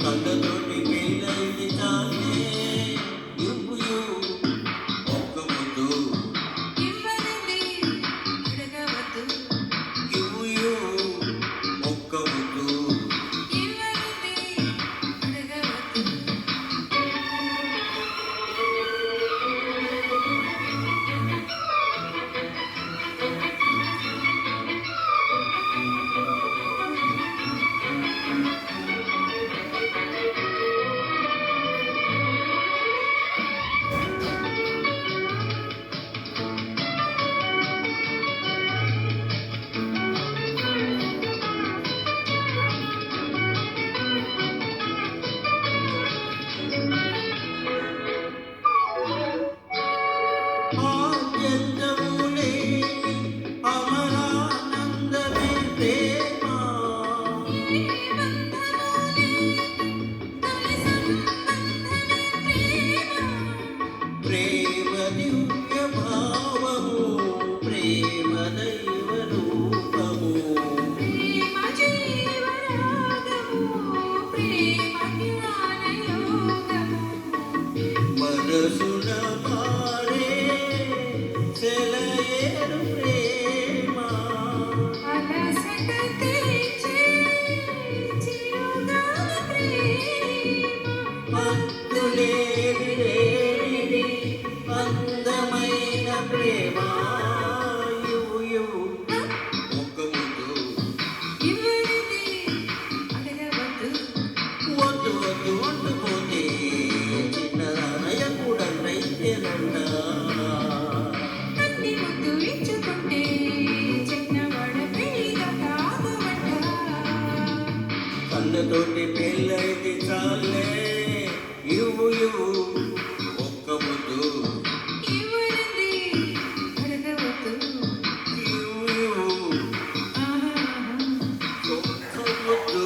కళ్ళతోటి పెళ్ళైంది చాలే ఇవ్వు ఒక్క ముద్దు ఇవ్వనిది అడగవద్దు ఇవ్వు ఒక్క ముద్దు ఇవ్వనిది అడగవద్దు ఆద్యంతములే అమరానందమే ప్రేమ ఈ బంధమునే తొలి సంబంధమే ప్రేమ ప్రేమ దివ్య భావము ప్రేమ దైవ రూపము ప్రేమ జీవరాగము ప్రేమ జ్ఞానయోగము మనసున పాడే సెలయేరు ప్రేమ అలసట తీర్చే చిరుగాలి ప్రేమ అంతులేని లేనిది అందమైన ప్రేమ ఇవ్వు ఒక్క ముద్దు ఇవ్వనిది అడగవద్దు వద్దు వద్దు వండుకోతే చిన్నదానయ్య కూడా రైతేనంట అన్ని ముద్దు ఇచ్చుకుంటే చిన్నవాడ పెళ్ళిగా కాగమంట కళ్ళతోటి పెళ్ళైతే చాలే ఇవ్వు ఒక్క ముద్దు ఇవ్వనిది అడగవద్దు ఇవ్వు ఆహా ఒక్క ముద్దు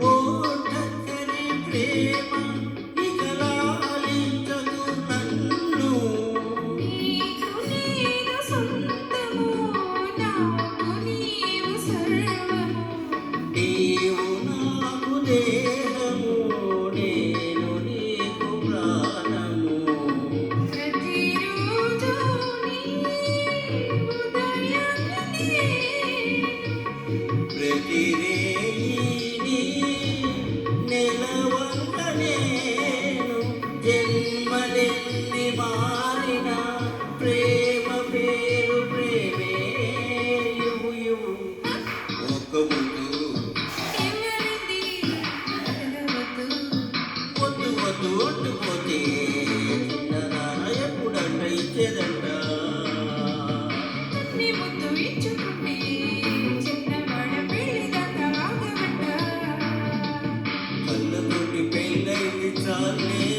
ఓ టక్కరి ప్రేమ ఇక లాలించదు నన్ను నీవు నాకు దేహము నేను నీకు ప్రాణము ప్రతిరేయి నెలవంక నేను జన్మలెన్ని మారిన ప్రేమ పేరు ప్రేమే ఇవ్వు ఒక్క ముద్దు వద్దు వండుకోతే చిన్నదాన ఎప్పుడంట ఇచ్చేదంట కళ్ళతోటి పెళ్ళైంది చాలే